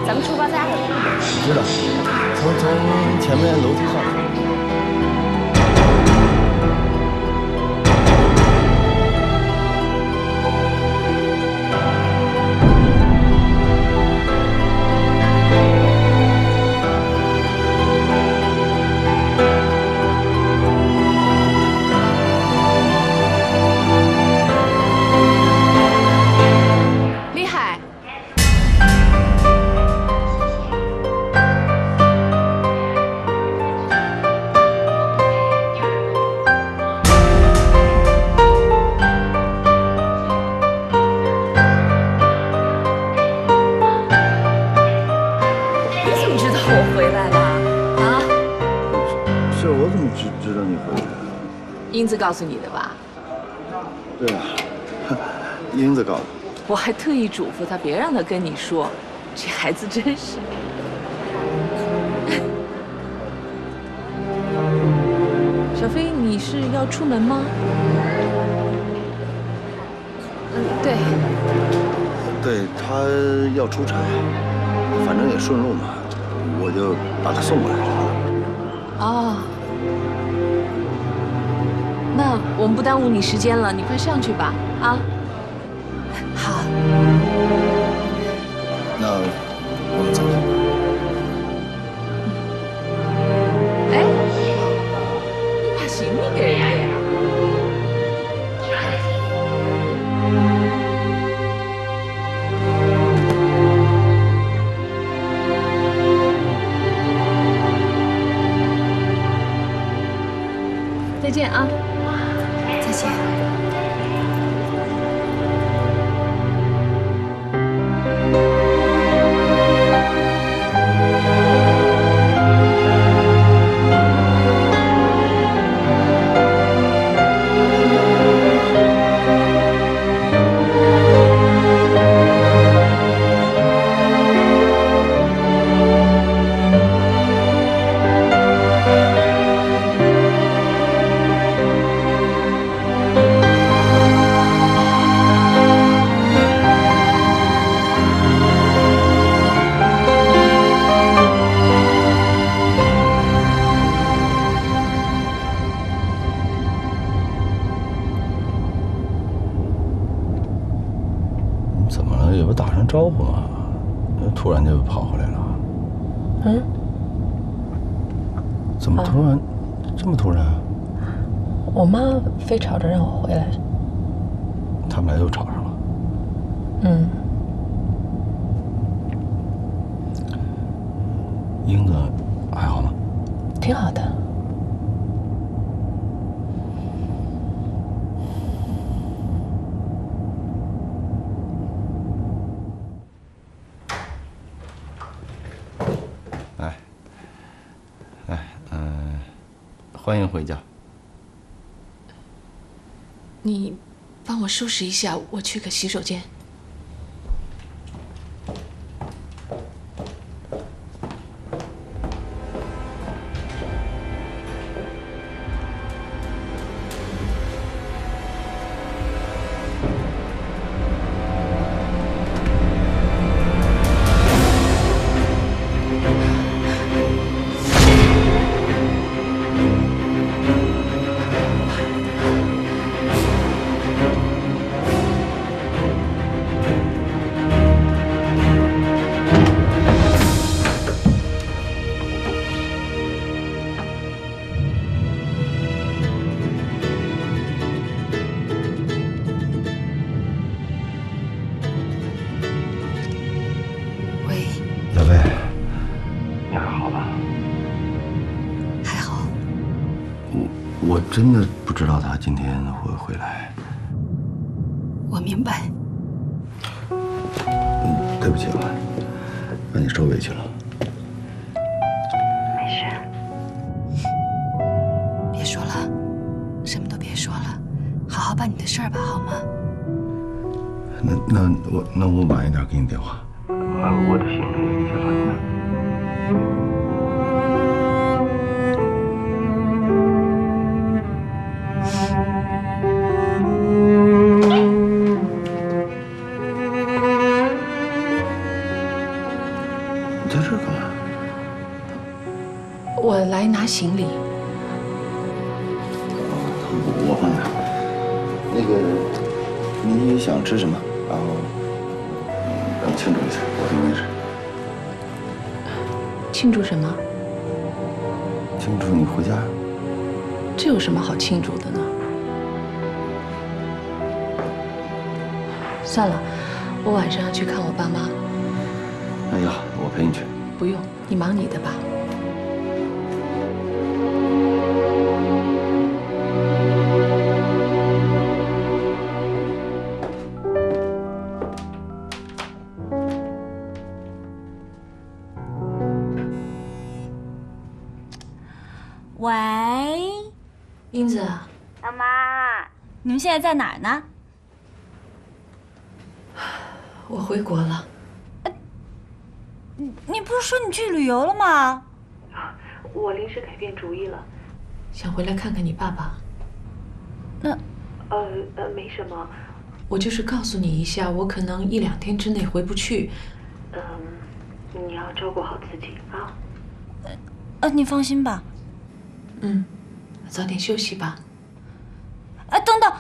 咱们出发家的。知道，从前面楼梯上去。 英子告诉你的吧？对啊，英子告诉我。我还特意嘱咐他别让他跟你说，这孩子真是。小飞，你是要出门吗？对。对他要出差，反正也顺路嘛，我就把他送过来了。哦。 那我们不耽误你时间了，你快上去吧，啊！好。那我们走了。哎，你把行李给人家呀？再见啊！ 再见。招呼嘛，突然就跑回来了。嗯？怎么突然，这么突然啊？我妈非吵着让我回来。他们俩又吵上了。嗯。英子还好吗？挺好的。 欢迎回家。你帮我收拾一下，我去个洗手间。我真的不知道他今天会回来。我明白。对不起啊，让你受委屈了。没事。别说了，什么都别说了，好好办你的事儿吧，好吗？那我晚一点给你电话。我的行李先放你那。在这儿干嘛？我来拿行李。我帮你拿。那个，你想吃什么？然后，咱们庆祝一下，我准备吃。庆祝什么？庆祝你回家。这有什么好庆祝的呢？算了，我晚上要去看我爸妈。哎呀，我陪你去。不用，你忙你的吧。喂，英子，老妈，你们现在在哪儿呢？我回国了。你不是说你去旅游了吗？我临时改变主意了，想回来看看你爸爸。那，没什么，我就是告诉你一下，我可能1、2天之内回不去。你要照顾好自己啊。你放心吧。早点休息吧。等等，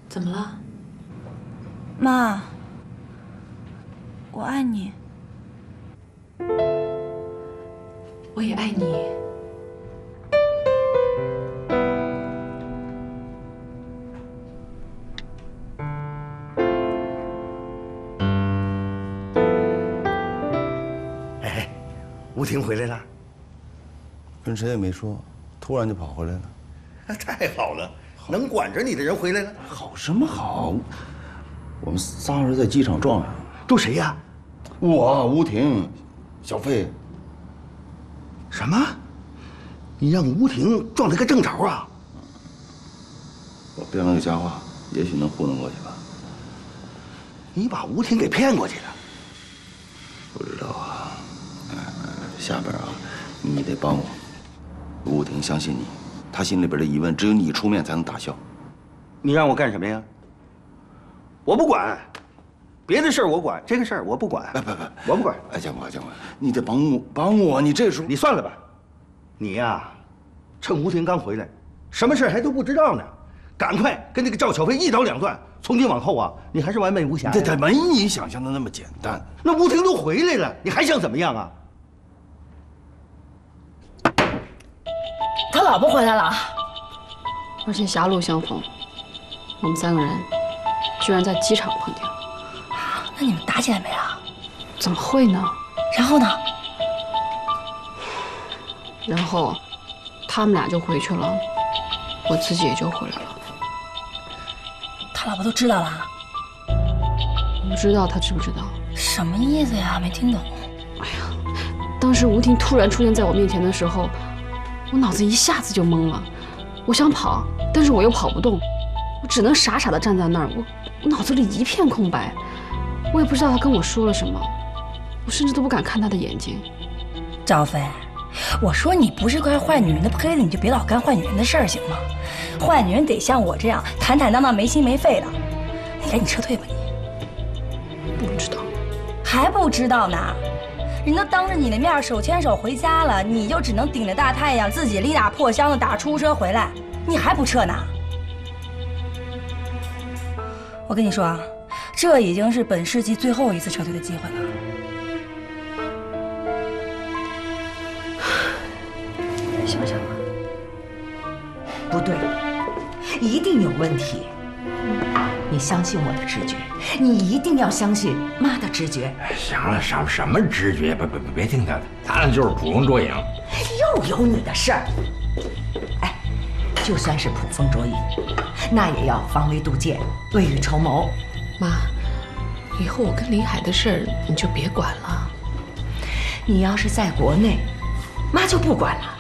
怎么了？妈，我爱你。我也爱你。哎，吴婷回来了，跟谁也没说，突然就跑回来了。太好了，能管着你的人回来了。好什么好？我们仨人在机场撞上。都谁呀？我、吴婷、小飞。什么？你让吴婷撞了个正着啊？我编了个瞎话，也许能糊弄过去吧。你把吴婷给骗过去了？不知道啊。下边啊，你得帮我。吴婷相信你，她心里边的疑问只有你出面才能打消。你让我干什么呀？我不管，别的事儿我管，这个事儿我不管。不，我不管。哎，建国，你得帮我，你这时候你算了吧。你呀，趁吴婷刚回来，什么事儿还都不知道呢，赶快跟那个赵小飞一刀两断。从今往后啊，你还是完美无瑕。这没你想象的那么简单。那吴婷都回来了，你还想怎么样啊？他老婆回来了，而且狭路相逢，我们3个人居然在机场碰见了。那你们打起来没啊？怎么会呢？然后呢？然后他们俩就回去了，我自己也就回来了。他老婆都知道了？我不知道他知不知道。什么意思呀？没听懂。当时吴婷突然出现在我面前的时候，我脑子一下子就懵了。我想跑，但是我又跑不动，我只能傻傻的站在那儿。我脑子里一片空白，我也不知道他跟我说了什么，我甚至都不敢看他的眼睛。赵飞，我说你不是块坏女人的胚子，你就别老干坏女人的事儿，行吗？坏女人得像我这样坦坦荡荡、没心没肺的。你赶紧撤退吧你。不知道，还不知道呢？人都当着你的面手牵手回家了，你就只能顶着大太阳自己拎打破箱子打出租车回来，你还不撤呢？我跟你说啊，这已经是本世纪最后一次撤退的机会了。想想吧，不对，一定有问题。你相信我的直觉，你一定要相信妈的直觉。行了，什么直觉？别听他的，他那就是捕风捉影。又有你的事儿。哎，就算是捕风捉影，那也要防微杜渐，未雨绸缪。妈，以后我跟林海的事儿你就别管了。你要是在国内，妈就不管了。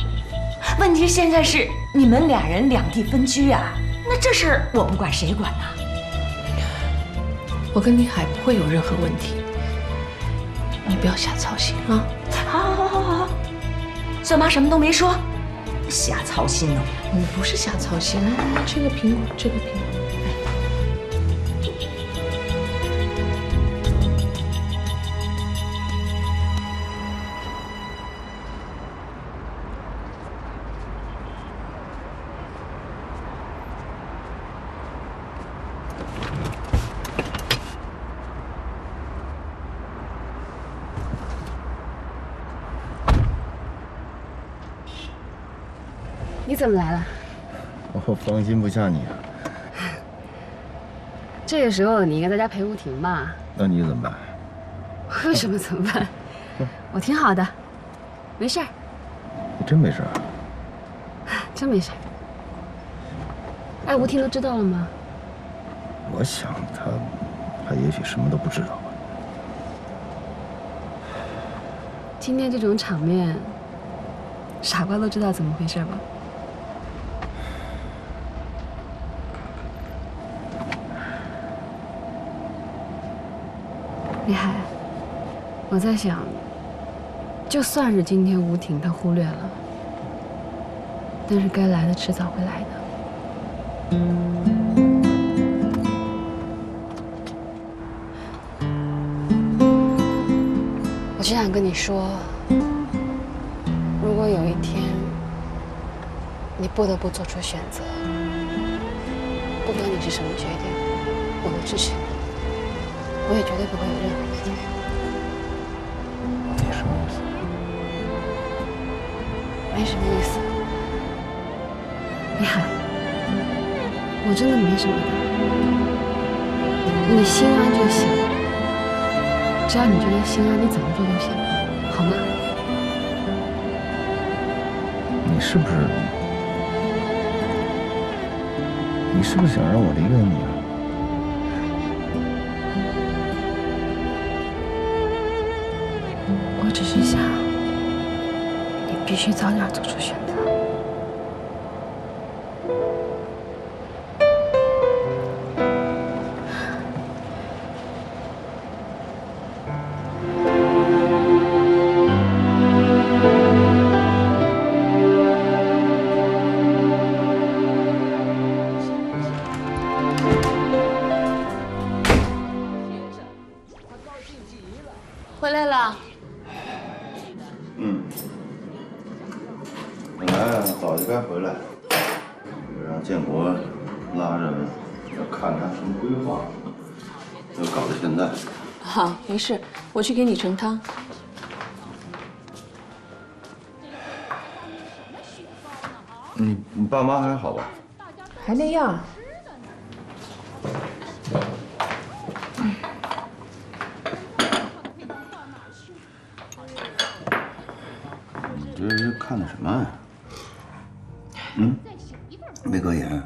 问题现在是你们俩人两地分居啊，那这事我不管谁管呢？我跟林海不会有任何问题，你不要瞎操心啊！好，算妈什么都没说，瞎操心呢。你不是瞎操心，这个苹果，这个苹果。你怎么来了？我放心不下你啊。这个时候你应该在家陪吴婷吧？那你怎么办？为什么怎么办？我挺好的，没事儿。你真没事啊？真没事儿。哎，吴婷都知道了吗？我想他也许什么都不知道吧。今天这种场面，傻瓜都知道怎么回事吧？李海，我在想，就算是今天吴婷她忽略了，但是该来的迟早会来的。我只想跟你说，如果有一天你不得不做出选择，不管你是什么决定，我都支持你，我也绝对不会有任何意见。你什么意思？没什么意思，李海，我真的没什么的，你心安就行。只要你觉得心安，你怎么做都行，好吗？你是不是想让我离开你啊？我只是想，你必须早点做出选择。回来了。本来早就该回来，让建国拉着要看他什么规划，就搞到现在。好，没事，我去给你盛汤。你爸妈还好吧？还那样。你这是看的什么呀？没隔眼。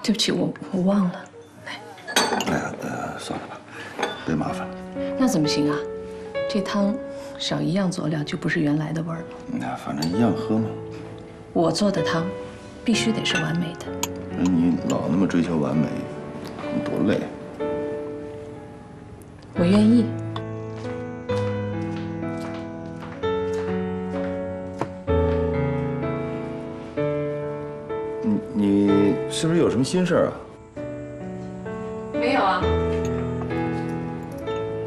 对不起，我忘了。哎呀，算了吧，别麻烦了。那怎么行啊？这汤少一样佐料就不是原来的味儿了。那反正一样喝嘛。我做的汤必须得是完美的。你老那么追求完美，你多累。我愿意。你是不是有什么心事啊？没有啊。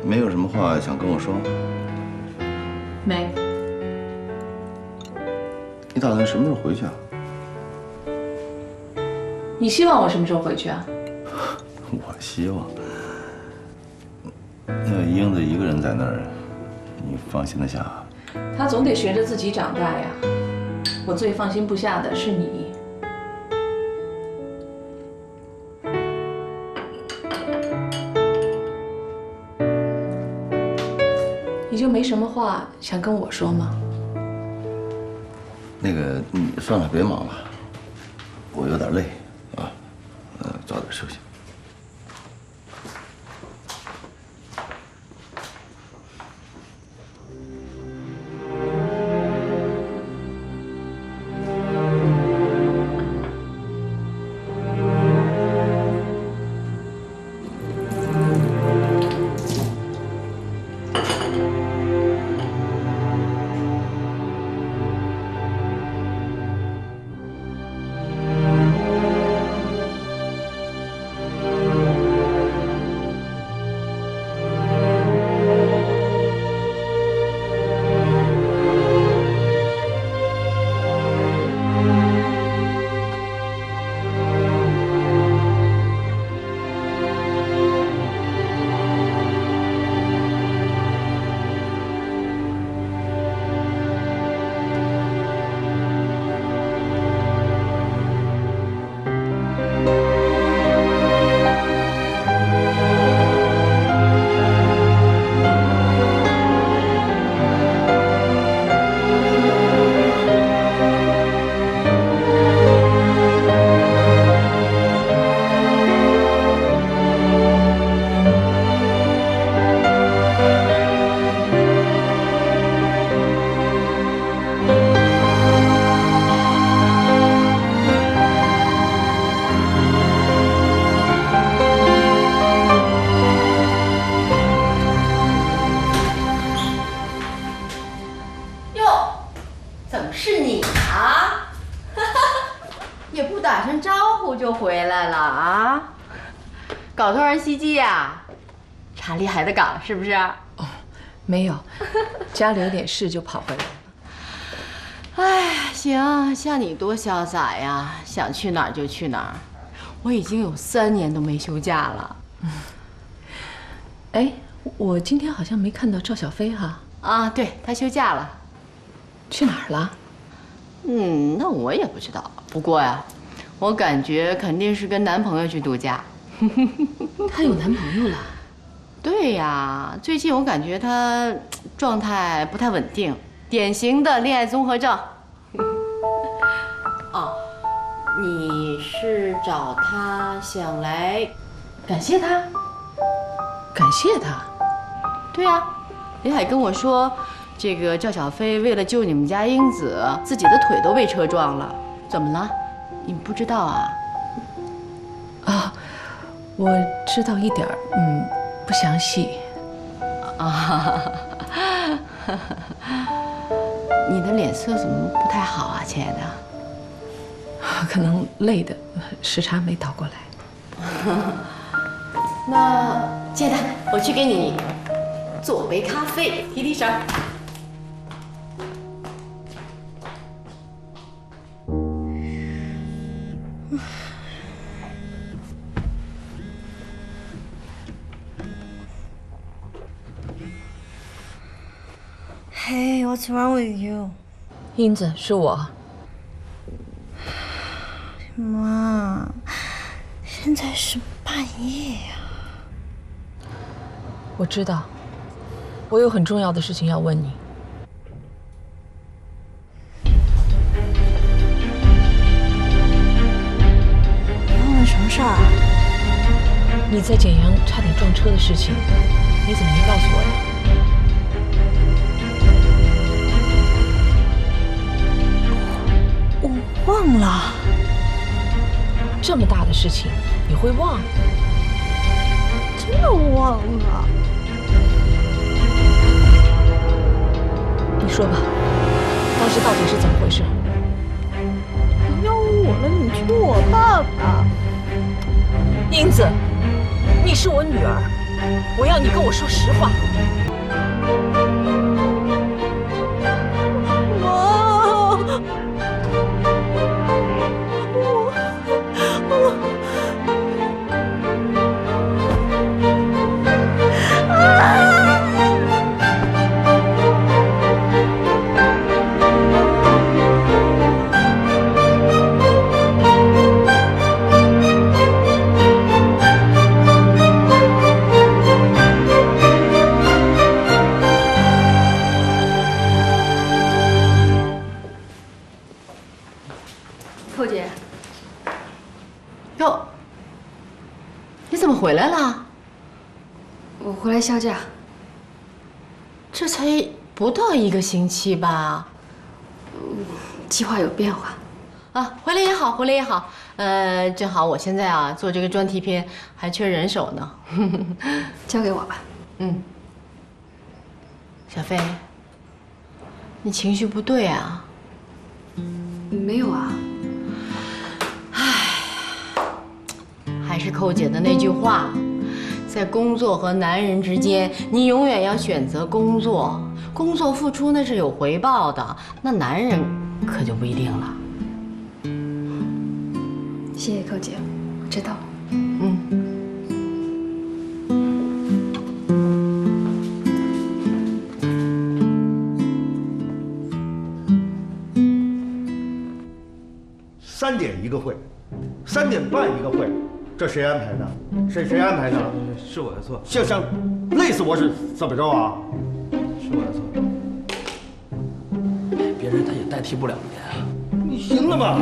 没有什么话想跟我说？没。你打算什么时候回去啊？你希望我什么时候回去啊？我希望。那英子一个人在那儿，你放心得下？她总得学着自己长大呀。我最放心不下的是你。你就没什么话想跟我说吗？那个，你算了，别忙了，我有点累啊，早点休息。搞偷人袭击呀？查厉害的搞是不是？哦，没有，家里有点事就跑回来了。哎，行，像你多潇洒呀，想去哪儿就去哪儿。我已经有3年都没休假了。哎，我今天好像没看到赵小飞哈。啊，对，她休假了。去哪儿了？那我也不知道。不过呀，我感觉肯定是跟男朋友去度假。她有男朋友了？对呀，最近我感觉她状态不太稳定，典型的恋爱综合症。哦，你是找他想来感谢他？感谢他？对呀，李海跟我说，这个赵小飞为了救你们家英子，自己的腿都被车撞了。怎么了？你不知道啊？啊，我知道一点儿，不详细。啊，你的脸色怎么不太好啊，亲爱的？可能累的，时差没倒过来。那亲爱的，我去给你做杯咖啡，提提神。Hey, what's wrong with you? 英子，是我。妈，现在是半夜呀。我知道，我有很重要的事情要问你。你要问什么事儿啊？你在简阳差点撞车的事情，你怎么没告诉我呀？我忘了。这么大的事情，你会忘？真的忘了。你说吧，当时到底是怎么回事？不要我了，你去问我爸爸。英子，你是我女儿，我要你跟我说实话。寇姐，哟，你怎么回来了？我回来休假。这才不到1个星期吧？计划有变化。啊，回来也好，回来也好。正好我现在啊做这个专题片还缺人手呢。交给我吧。小飞，你情绪不对啊？没有啊。还是寇姐的那句话，在工作和男人之间，你永远要选择工作。工作付出那是有回报的，那男人可就不一定了。谢谢寇姐，我知道了。3点一个会，3点半一个会，这谁安排的？谁安排的？是我的错。像累死我是怎么着啊？是我的错。别人他也代替不了你啊。你行了吗？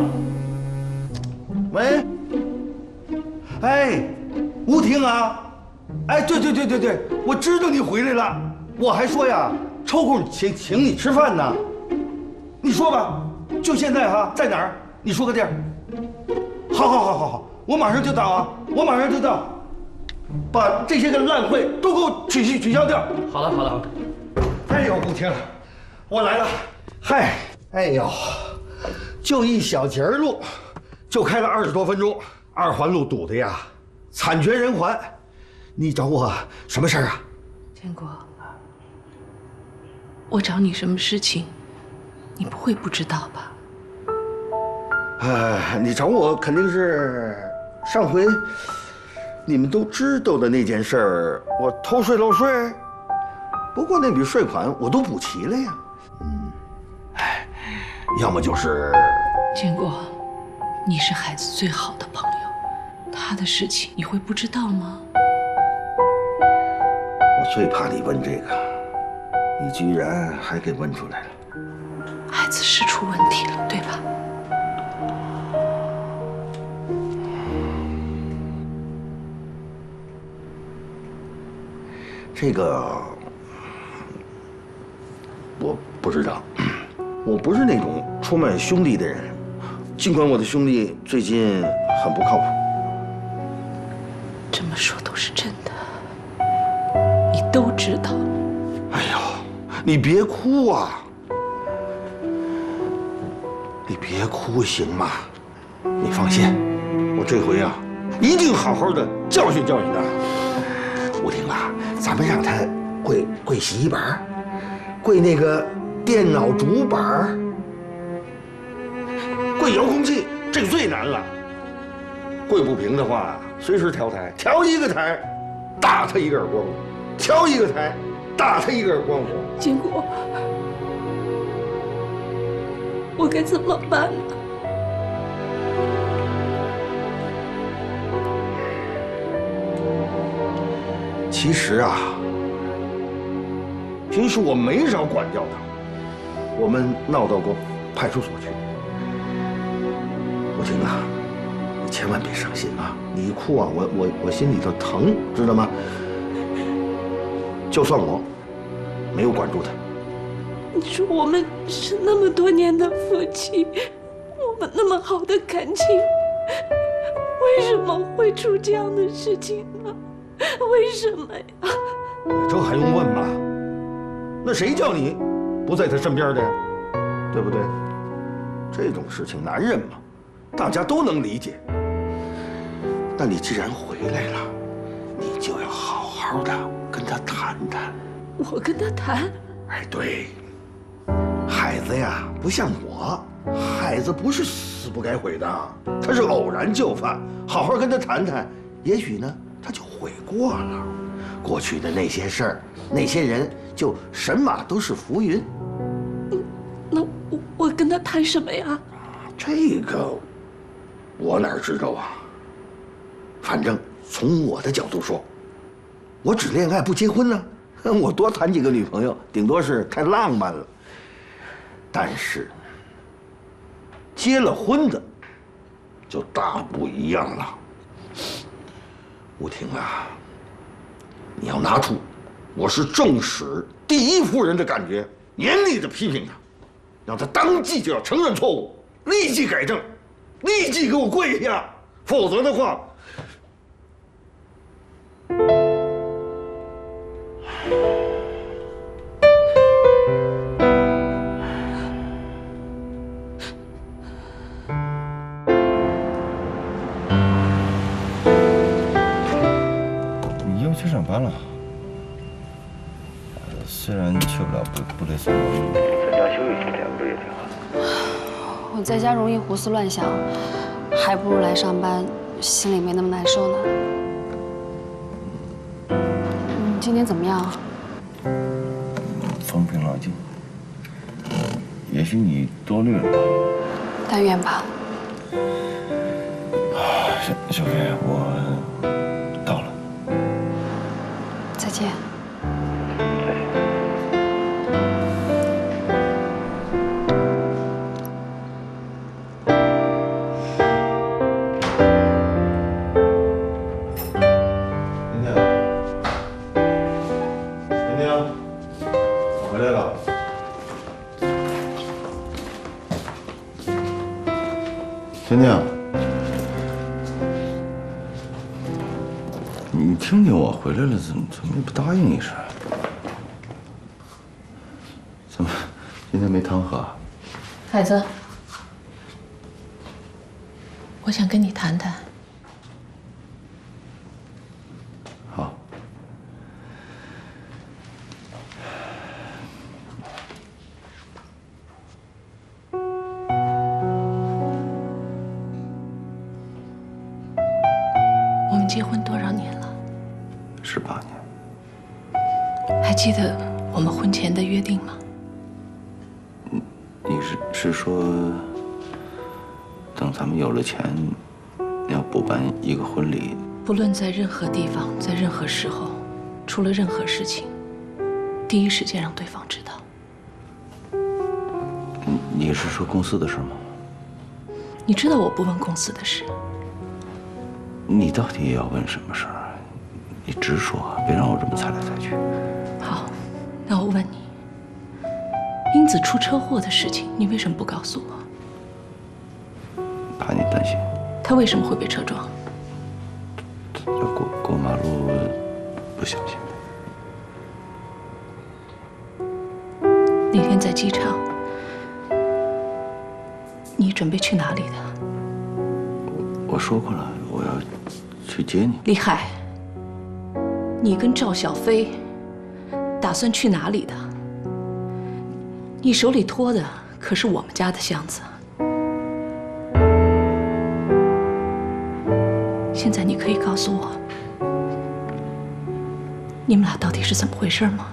喂，哎，吴婷啊，哎，对，我知道你回来了，我还说呀，抽空请你吃饭呢。你说吧，就现在哈，在哪儿？你说个地儿。好，我马上就到啊，我马上就到，把这些个烂会都给我取消掉。好了。哎呦，吴婷，我来了。嗨，哎呦，就一小节路，就开了20多分钟，2环路堵的呀，惨绝人寰。你找我什么事儿啊？建国，我找你什么事情，你不会不知道吧？你找我肯定是上回你们都知道的那件事儿，我偷税漏税。不过那笔税款我都补齐了呀。要么就是建国，你是孩子最好的朋友，他的事情你会不知道吗？我最怕你问这个，你居然还给问出来了。孩子是出问题了，对吧？这个我不知道，我不是那种出卖兄弟的人，尽管我的兄弟最近很不靠谱。这么说都是真的，你都知道。哎呦，你别哭啊！你别哭行吗？你放心，我这回啊，一定好好的教训教训他。吴婷啊，咱们让他跪洗衣板，跪那个电脑主板，跪遥控器，这个最难了。跪不平的话，随时调台，调一个台，打他一个耳光；调一个台，打他一个耳光。建国，我该怎么办呢？其实啊，平时我没少管教他，我们闹到过派出所去。吴婷啊，你千万别伤心啊！你一哭啊，我心里头疼，知道吗？就算我没有管住他。你说我们是那么多年的夫妻，我们那么好的感情，为什么会出这样的事情呢？为什么呀？这还用问吗？那谁叫你不在他身边的呀？对不对？这种事情男人嘛，大家都能理解。但你既然回来了，你就要好好的跟他谈谈。我跟他谈？哎，对，孩子呀，不像我，孩子不是死不该悔的，他是偶然就犯，好好跟他谈谈，也许呢，他就悔过了。过去的那些事儿，那些人，就神马都是浮云。那我跟他谈什么呀？这个我哪知道啊？反正从我的角度说，我只恋爱不结婚呢。我多谈几个女朋友，顶多是太浪漫了。但是结了婚的，就大不一样了。吴婷啊，你要拿出我是正室第一夫人的感觉，严厉的批评他，让他当即就要承认错误，立即改正，立即给我跪下，否则的话。你又去上班了？虽然去不了部队送终，在家休息几天不也挺好？我在家容易胡思乱想，还不如来上班，心里没那么难受呢。你今天怎么样？风平浪静。也许你多虑了吧？但愿吧。小飞，我到了。再见。婷婷，你听见我回来了，怎么也不答应一声？怎么今天没汤喝？孩子，我想跟你谈谈。记得我们婚前的约定吗？你是说，等咱们有了钱，要补办一个婚礼？不论在任何地方，在任何时候，出了任何事情，第一时间让对方知道。你是说公司的事吗？你知道我不问公司的事。你到底要问什么事儿？你直说，别让我这么猜来猜去。好，那我问你，英子出车祸的事情，你为什么不告诉我？怕你担心。她为什么会被车撞？过马路不小心。那天在机场，你准备去哪里的？我说过了，我要去接你。厉害！你跟赵小飞打算去哪里的？你手里托的可是我们家的箱子。现在你可以告诉我，你们俩到底是怎么回事吗？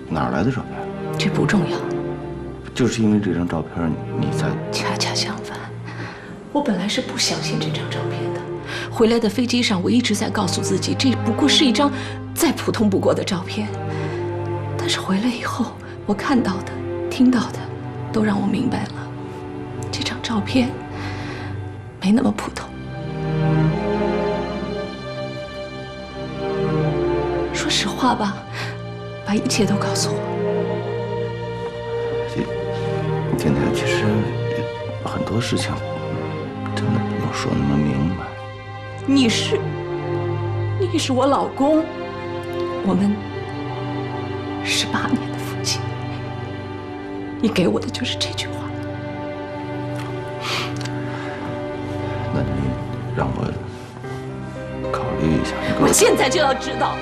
哪儿来的照片？这不重要。就是因为这张照片，你才……恰恰相反，我本来是不相信这张照片的。回来的飞机上，我一直在告诉自己，这不过是一张再普通不过的照片。但是回来以后，我看到的、听到的，都让我明白了，这张照片没那么普通。说实话吧，把一切都告诉我。天天，其实很多事情真的不用说那么明白。你是我老公，我们18年的夫妻，你给我的就是这句话。那你让我考虑一下。我现在就要知道。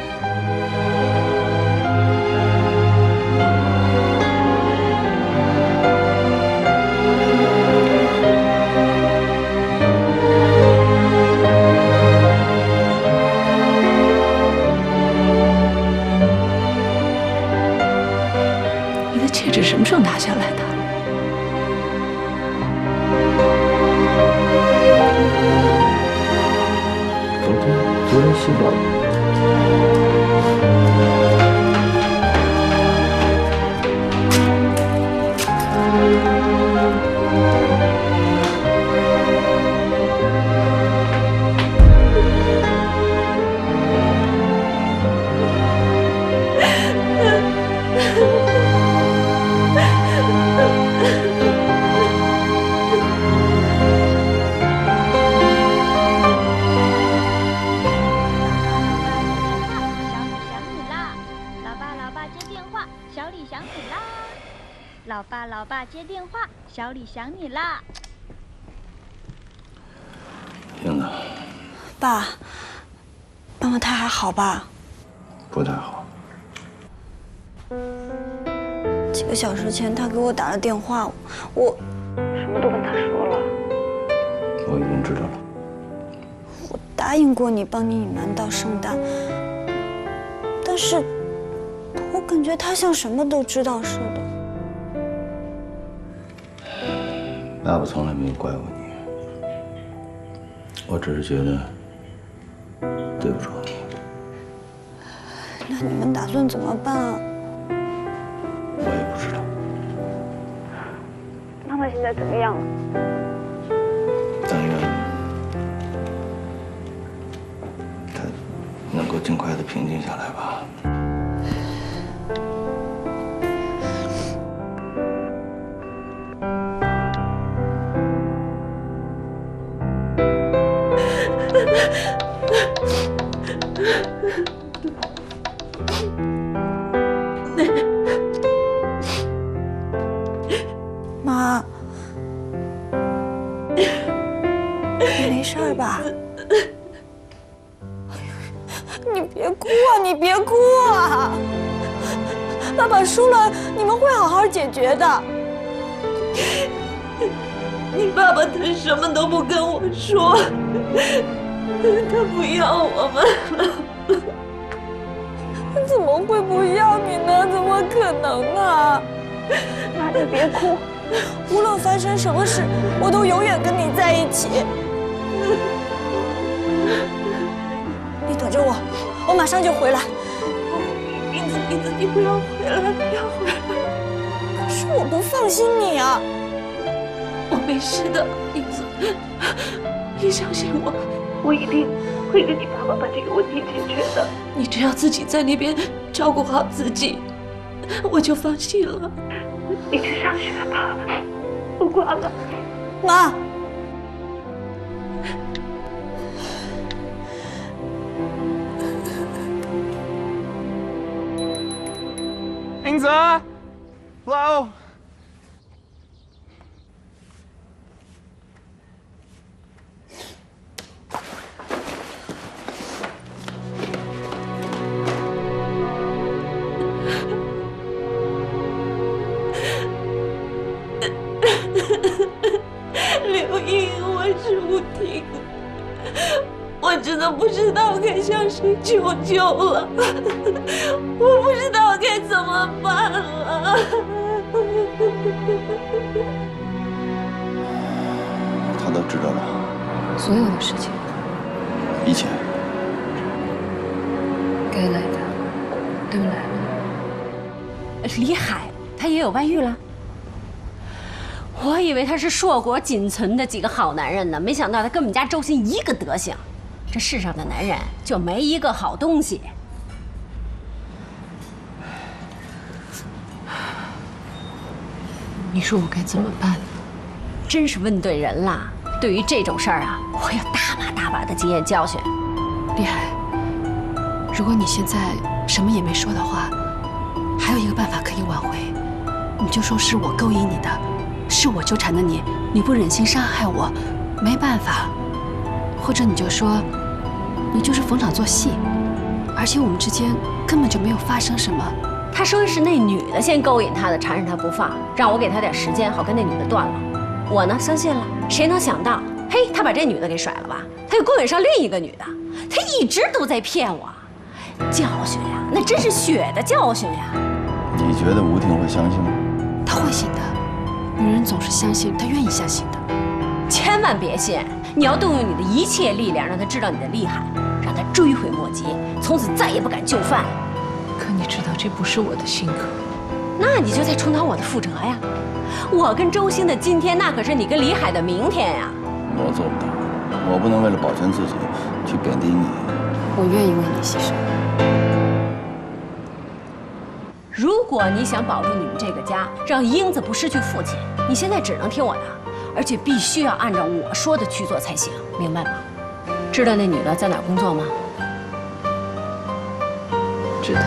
戒指什么时候拿下来的？昨天洗澡。老爸接电话，小李想你啦。英子，爸，妈妈她还好吧？不太好。几个小时前，她给我打了电话，我什么都跟她说了。我已经知道了。我答应过你，帮你隐瞒到圣诞，但是我感觉她像什么都知道似的。爸爸从来没有怪过你，我只是觉得对不住你。那你们打算怎么办啊？我也不知道。妈妈现在怎么样了？但愿她能够尽快的平静下来吧。妈，你没事吧？你别哭啊！你别哭啊！爸爸输了，你们会好好解决的。你爸爸他什么都不跟我说，他不要我们了。怎么会不要你呢？怎么可能啊？妈，你别哭，无论发生什么事，我都永远跟你在一起。你等着我，我马上就回来。英子，你不要回来，不要回来！可是我不放心你啊。我没事的，英子，你相信我，我一定会跟你爸爸把这个问题解决的。你只要自己在那边照顾好自己，我就放心了。你去上学吧，不管了。妈。英子 ，Hello。刘英，我是吴婷，我真的不知道该向谁求救了，我不知道该怎么办了。他都知道了，所有的事情，一切该来的都来了。李海他也有外遇了？我以为他是硕果仅存的几个好男人呢，没想到他跟我们家周鑫一个德行。这世上的男人就没一个好东西。你说我该怎么办？真是问对人了。对于这种事儿啊，我有大把的经验教训。厉害。如果你现在什么也没说的话，还有一个办法可以挽回，你就说是我勾引你的。是我纠缠的你，你不忍心伤害我，没办法。或者你就说，你就是逢场作戏，而且我们之间根本就没有发生什么。他说是那女的先勾引他的，缠着他不放，让我给他点时间，好跟那女的断了。我呢相信了，谁能想到，嘿，他把这女的给甩了吧？他又勾引上另一个女的，他一直都在骗我。教训呀，那真是血的教训呀！你觉得吴婷会相信吗？她会信的。女人总是相信她愿意相信的，千万别信！你要动用你的一切力量，让她知道你的厉害，让她追悔莫及，从此再也不敢就范。可你知道这不是我的性格，那你就在充当我的覆辙呀！我跟周鑫的今天，那可是你跟李海的明天呀！我做不到，我不能为了保全自己去贬低你。我愿意为你牺牲。如果你想保住你们这个家，让英子不失去父亲，你现在只能听我的，而且必须要按照我说的去做才行，明白吗？知道那女的在哪儿工作吗？知道。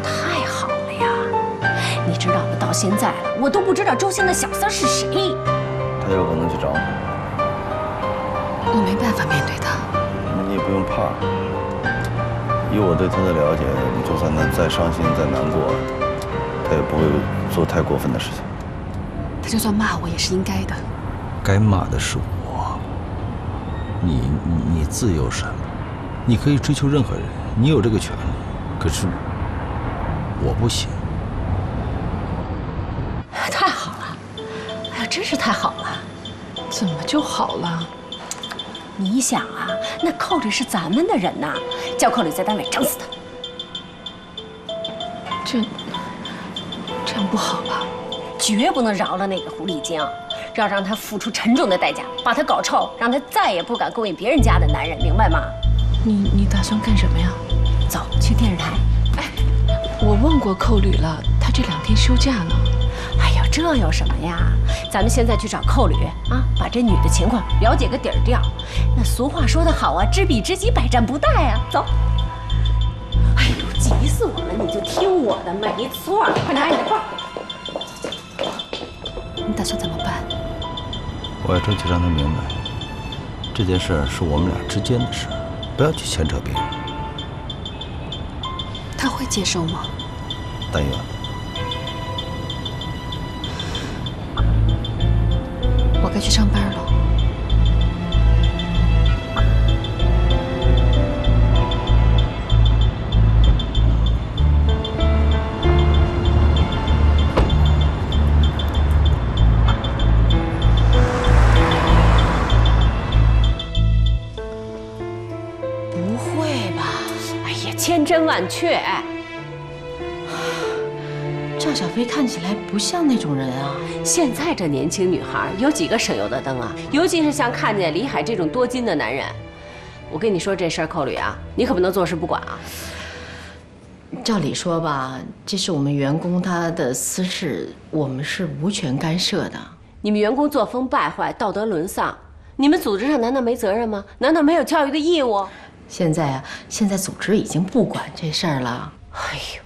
太好了呀！你知道吗？到现在了，我都不知道周鑫的小三是谁。他有可能去找你，我没办法面对他。你也不用怕。以我对他的了解，就算他再伤心再难过，他也不会做太过分的事情。他就算骂我也是应该的。该骂的是我。你自由身，你可以追求任何人，你有这个权利。可是我不行。太好了，哎呀，真是太好了！怎么就好了？你想啊，那寇律是咱们的人呐，叫寇律在单位整死他。这样不好吧？绝不能饶了那个狐狸精，要让他付出沉重的代价，把他搞臭，让他再也不敢勾引别人家的男人，明白吗？你打算干什么呀？走，去电视台。哎，我问过寇律了，他这2天休假呢。哎呀，这有什么呀？咱们现在去找寇律啊，把这女的情况了解个底儿掉。那俗话说得好啊，知彼知己，百战不殆啊。走。哎呦，急死我了！你就听我的，没错。快拿你的包。你打算怎么办？我要争取让他明白，这件事是我们俩之间的事，不要去牵扯别人。会接受吗？但愿。我该去上班了。不会吧？哎呀，千真万确。赵小飞看起来不像那种人啊。现在这年轻女孩有几个省油的灯啊？尤其是像看见李海这种多金的男人。我跟你说这事儿，寇吕啊，你可不能坐视不管啊。照理说吧，这是我们员工他的私事，我们是无权干涉的。你们员工作风败坏，道德沦丧，你们组织上难道没责任吗？难道没有教育的义务？现在组织已经不管这事儿了。哎呦，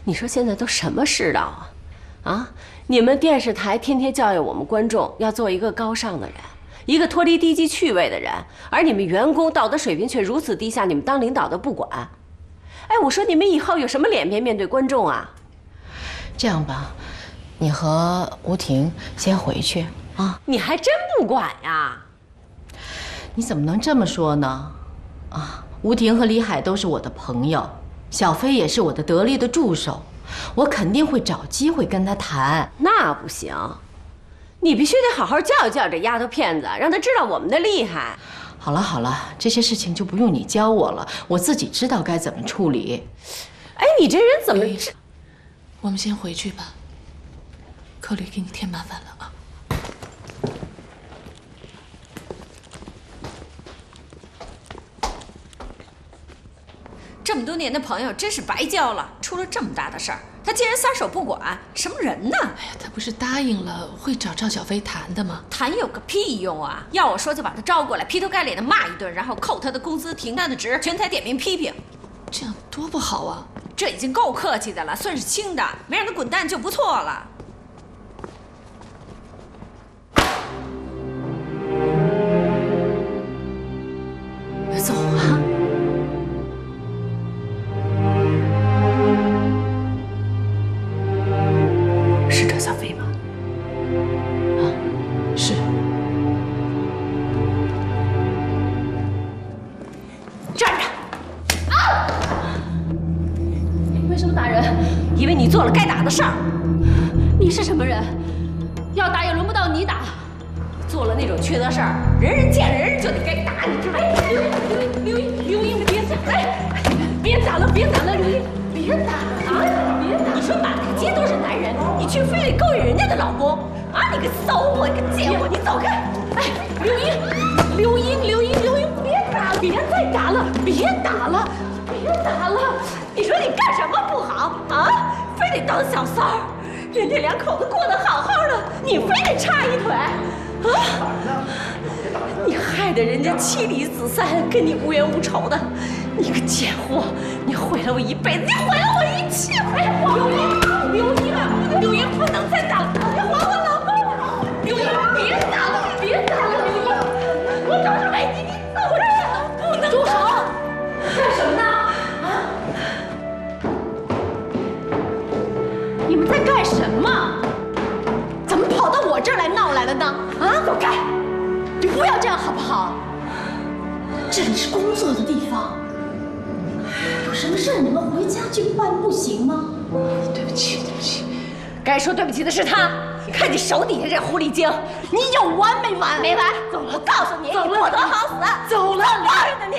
你说现在都什么世道啊？啊，你们电视台天天教育我们观众要做一个高尚的人，一个脱离低级趣味的人，而你们员工道德水平却如此低下，你们当领导的不管。哎，我说你们以后有什么脸面对观众啊？这样吧，你和吴婷先回去啊。你还真不管呀？你怎么能这么说呢？啊，吴婷和李海都是我的朋友，小飞也是我的得力的助手，我肯定会找机会跟他谈。那不行，你必须得好好教育教育这丫头片子，让她知道我们的厉害。好了好了，这些事情就不用你教我了，我自己知道该怎么处理。哎，你这人怎么？我们先回去吧，寇吕给你添麻烦了啊。这么多年的朋友真是白交了，出了这么大的事儿，他竟然撒手不管，什么人呢？哎呀，他不是答应了会找赵小飞谈的吗？谈有个屁用啊！要我说就把他招过来，劈头盖脸的骂一顿，然后扣他的工资，停他的职，全台点名批评。这样多不好啊！这已经够客气的了，算是轻的，没让他滚蛋就不错了。走啊！是赵小飞吗？啊，是。站着！啊！为什么打人？因为你做了该打的事儿。你是什么人？要打也轮不到你打。做了那种缺德事儿，人人见人就得该打你，知道吗？刘英，别打！哎，别打了，别打了，刘英，别打啊！别打！你说满大街都是男人，你却非得勾引人家的老公啊！你个骚货，你个贱货，你走开！哎，刘英，别打了，别再打了，别打了，别打了！你说你干什么不好啊？非得当小三儿，人家两口子过得好好的，你非得插一腿。啊！你害得人家妻离子散，跟你无冤无仇的，你个贱货！你毁了我一辈子，你毁了我一切！刘英，不能再打了，你还我老公！刘英，别打了，刘英！我找上美你走着，不能住手！干什么呢？啊！你们在干什么？怎么跑到我这儿来闹来了呢？啊，走开！你不要这样好不好？这里是工作的地方，有什么事你们回家去办不行吗？对不起。该说对不起的是他。看你手底下这狐狸精，你有完没完？没完！走了！我告诉你，你不得好死！走了！你抱着呢你，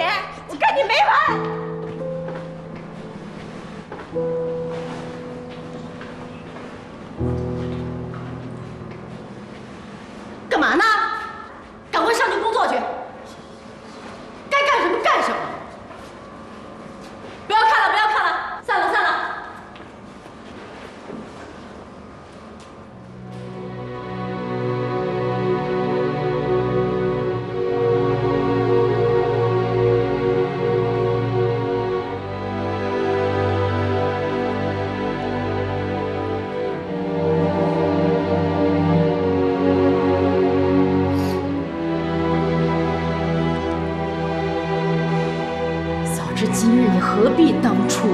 我跟你没完！干嘛呢？赶快上去工作去！该干什么干什么！不要看了，散了。今日你何必当初？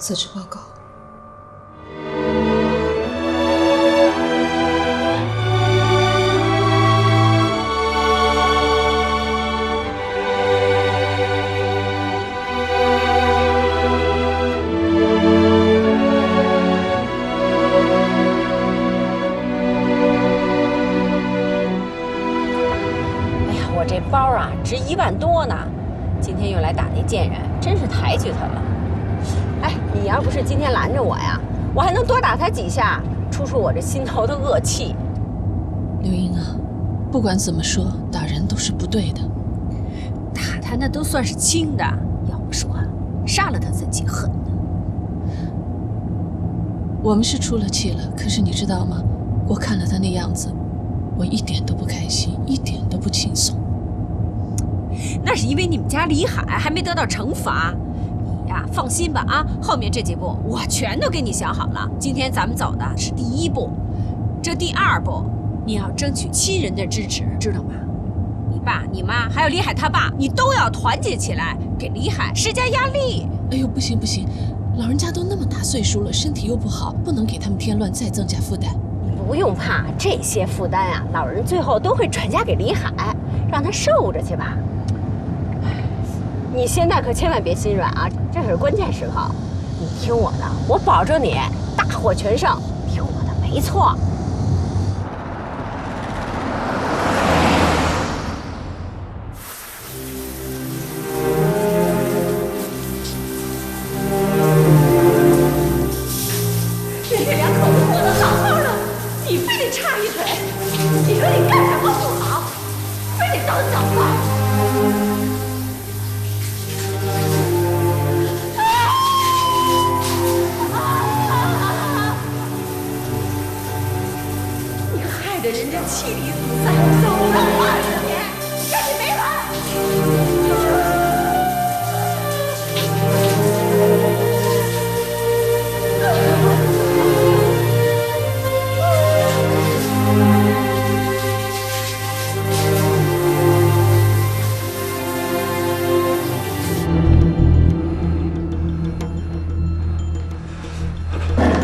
辞职报告。这包啊，值1万多呢，今天又来打那贱人，真是抬举他了。哎，你要不是今天拦着我呀，我还能多打他几下，出出我这心头的恶气。刘英啊，不管怎么说，打人都是不对的。打他那都算是轻的，要不说杀了他才记恨呢。我们是出了气了，可是你知道吗？我看了他那样子，我一点都不开心，一点都不轻松。那是因为你们家李海还没得到惩罚，你呀放心吧啊，后面这几步我全都给你想好了。今天咱们走的是第1步，这第2步你要争取亲人的支持，知道吗？你爸、你妈还有李海他爸，你都要团结起来，给李海施加压力。哎呦，不行不行，老人家都那么大岁数了，身体又不好，不能给他们添乱，再增加负担。你不用怕这些负担啊，老人最后都会转嫁给李海，让他受着去吧。你现在可千万别心软啊，这是关键时刻。你听我的，我保证你大获全胜。听我的，没错。人家2口子过得好好的，你非得插一腿。你说你干什么不好，非得当小三？人家妻离子散，走了20年，跟你没完！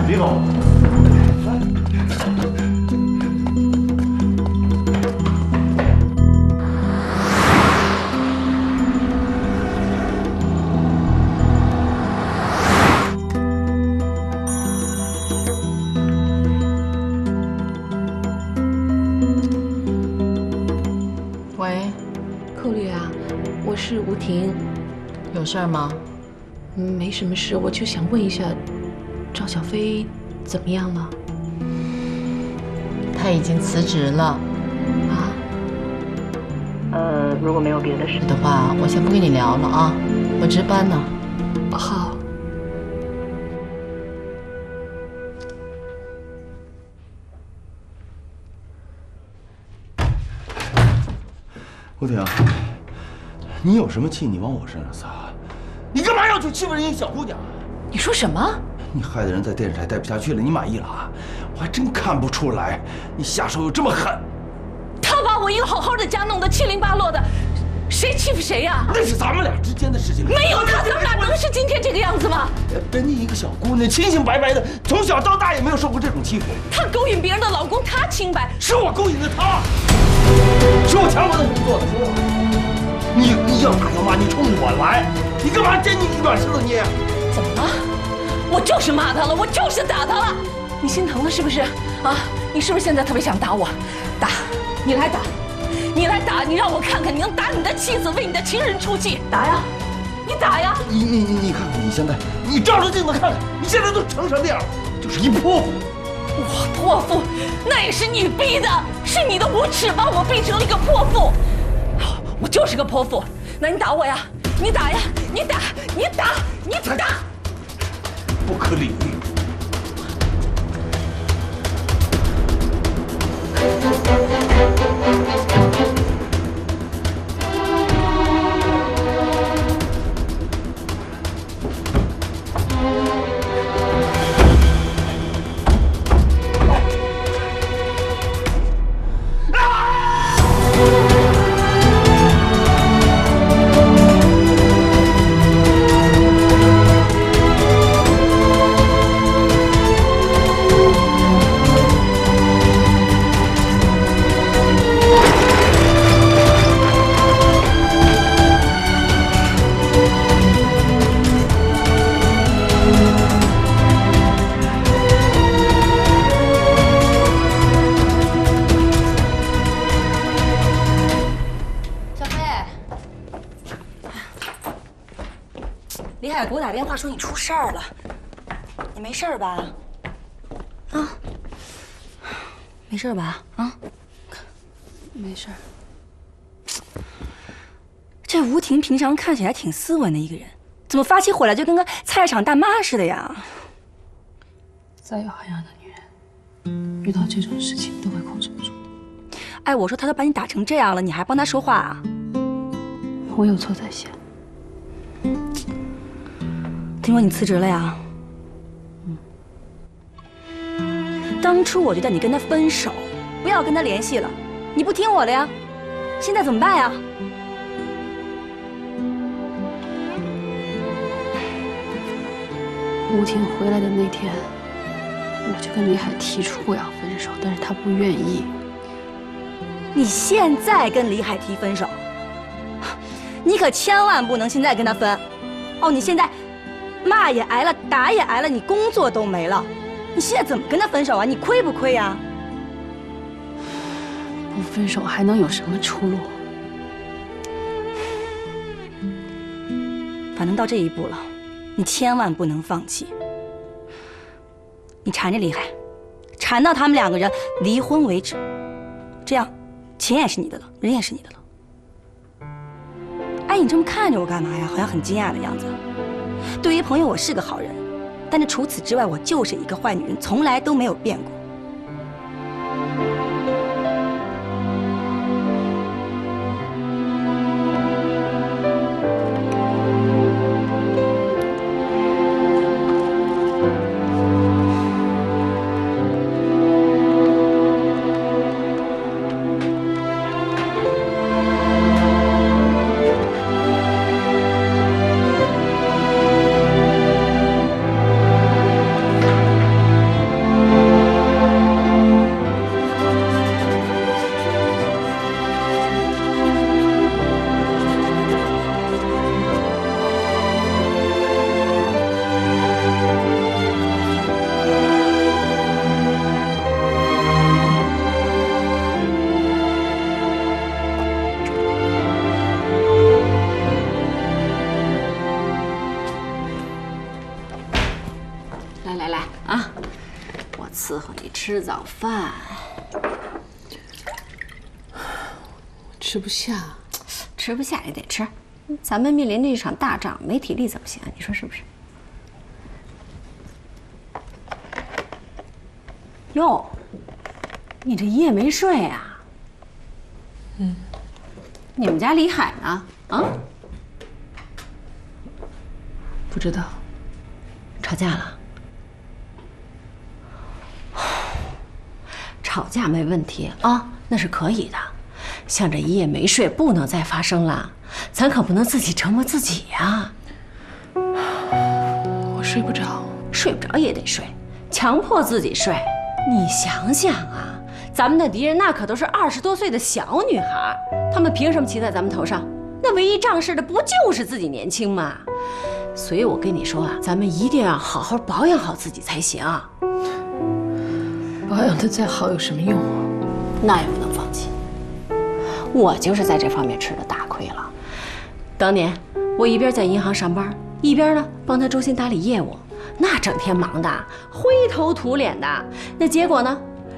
李总。是吴婷，有事儿吗？没什么事，我就想问一下，赵小飞怎么样了？他已经辞职了。啊？如果没有别的事的话，我先不跟你聊了啊，我值班呢。好。吴婷。你有什么气，你往我身上撒。你干嘛要去欺负人家小姑娘？你说什么？你害得人在电视台待不下去了，你满意了啊？我还真看不出来，你下手有这么狠。他把我一个好好的家弄得七零八落的，谁欺负谁呀？那是咱们俩之间的事情。没有他，咱们俩能是今天这个样子吗？人家一个小姑娘，清清白白的，从小到大也没有受过这种欺负。她勾引别人的老公，她清白。是我勾引的她，是我强迫她这么做的，说吧。你要打要骂，你冲我来，你干嘛真你软柿子捏？怎么了？我就是骂他了，我就是打他了。你心疼了是不是？啊，你是不是现在特别想打我？打，你来打，你来打，你让我看看你能打你的妻子，为你的情人出气，打呀，你打呀！你看看你现在，你照着镜子看看，你现在都成什么样，就是一泼妇。我泼妇，那也是你逼的，是你的无耻把我逼成了一个泼妇。我就是个泼妇，那你打我呀！你打呀！你打！你打！你打！不可理喻！呀给我打电话说你出事儿了，你没事吧？啊，没事吧？啊，没事。这吴婷平常看起来挺斯文的一个人，怎么发起火来就跟个菜市场大妈似的呀？再有涵养的女人，遇到这种事情都会控制不住的。哎，我说他都把你打成这样了，你还帮他说话啊？我有错在先。听说你辞职了呀？当初我就叫你跟他分手，不要跟他联系了，你不听我的呀？现在怎么办呀？吴婷回来的那天，我就跟李海提出过要分手，但是他不愿意。你现在跟李海提分手，你可千万不能现在跟他分。哦，你现在骂也挨了，打也挨了，你工作都没了，你现在怎么跟他分手啊？你亏不亏呀？不分手还能有什么出路？反正到这一步了，你千万不能放弃。你缠着李海，缠到他们两个人离婚为止，这样钱也是你的了，人也是你的了。哎，你这么看着我干嘛呀？好像很惊讶的样子。对于朋友，我是个好人，但是除此之外，我就是一个坏女人，从来都没有变过。吃早饭，吃不下，吃不下也得吃。咱们面临着一场大仗，没体力怎么行啊？你说是不是？哟，你这一夜没睡啊？嗯。你们家李海呢？啊？不知道。吵架了？吵架没问题啊，那是可以的。像这一夜没睡，不能再发生了，咱可不能自己折磨自己呀。我睡不着，睡不着也得睡，强迫自己睡。你想想啊，咱们的敌人那可都是20多岁的小女孩，她们凭什么骑在咱们头上？那唯一仗势的不就是自己年轻吗？所以我跟你说啊，咱们一定要好好保养好自己才行。保养的再好有什么用啊？那也不能放弃。我就是在这方面吃了大亏了。当年我一边在银行上班，一边呢帮他周鑫打理业务，那整天忙的灰头土脸的，那结果呢，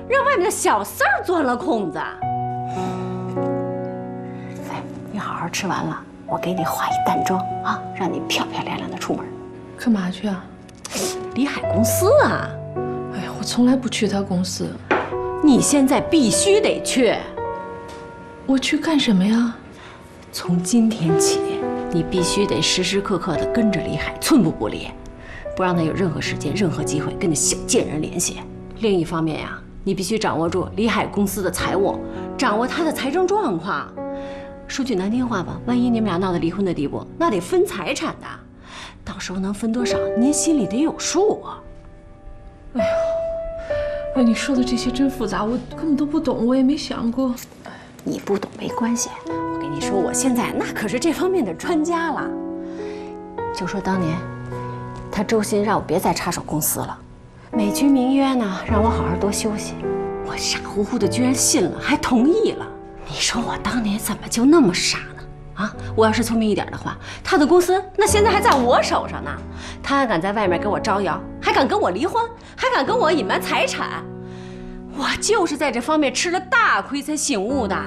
让外面的小四儿钻了空子。哎，你好好吃完了，我给你化一淡妆啊，让你漂漂亮亮的出门。干嘛去啊？李海公司啊。哎呀，我从来不去他公司。你现在必须得去。我去干什么呀？从今天起，你必须得时时刻刻的跟着李海，寸步不离，不让他有任何时间、任何机会跟那小贱人联系。另一方面呀，你必须掌握住李海公司的财务，掌握他的财政状况。说句难听话吧，万一你们俩闹到离婚的地步，那得分财产的，到时候能分多少，您心里得有数啊。哎呀，哎，你说的这些真复杂，我根本都不懂，我也没想过。你不懂没关系，我跟你说，我现在那可是这方面的专家了。就说当年，他周鑫让我别再插手公司了，美其名曰呢，让我好好多休息。我傻乎乎的居然信了，还同意了。你说我当年怎么就那么傻呢？啊，我要是聪明一点的话，他的公司那现在还在我手上呢。他还敢在外面给我招摇，还敢跟我离婚，还敢跟我隐瞒财产。我就是在这方面吃了大亏才醒悟的。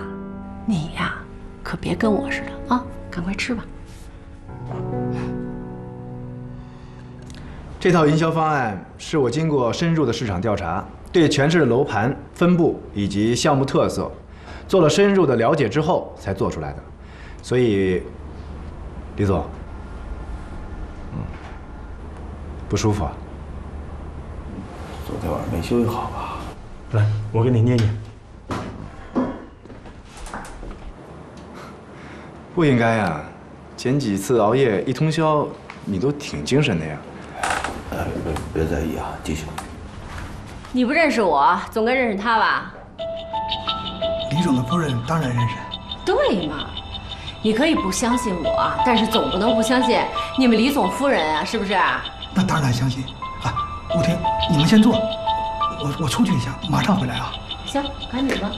你呀，可别跟我似的啊！赶快吃吧。这套营销方案是我经过深入的市场调查，对全市的楼盘分布以及项目特色做了深入的了解之后才做出来的。所以，李总，不舒服啊？昨天晚上没休息好吧？来，我给你捏捏。不应该呀，前几次熬夜一通宵，你都挺精神的呀。别在意啊，继续。你不认识我，总该认识他吧？李总的夫人当然认识。对嘛，你可以不相信我，但是总不能不相信你们李总夫人啊，是不是？那当然相信。啊，吴婷，你们先坐，我出去一下，马上回来啊。行，赶紧吧。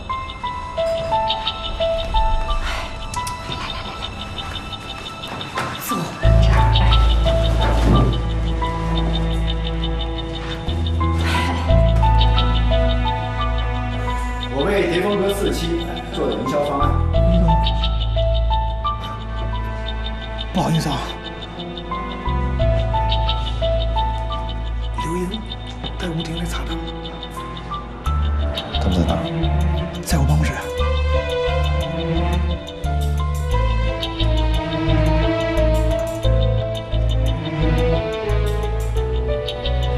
坐这儿。我为蝶峰阁4期做的营销方案。不好意思啊，刘英带吴婷来查他。他们在哪儿？在我办公室。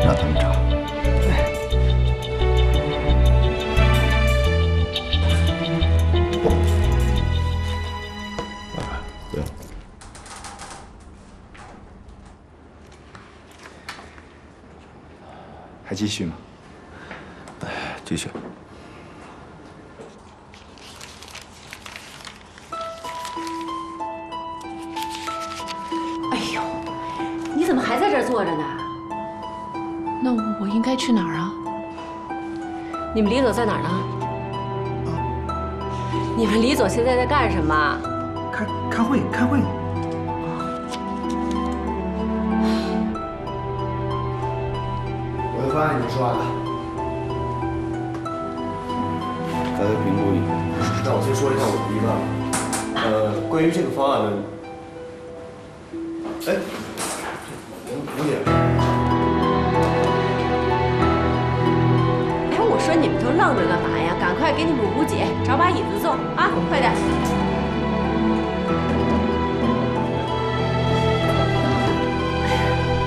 让他们查。对。还继续吗？继续。哎呦，你怎么还在这儿坐着呢？那我应该去哪儿啊？你们李总在哪儿呢？你们李总现在在干什么？开会。我的方案已经说完了。大家评估一下。那我先说一下我的疑问。关于这个方案呢，哎，吴姐，哎，我说你们都愣着干嘛呀？赶快给你们吴姐找把椅子坐啊！快点。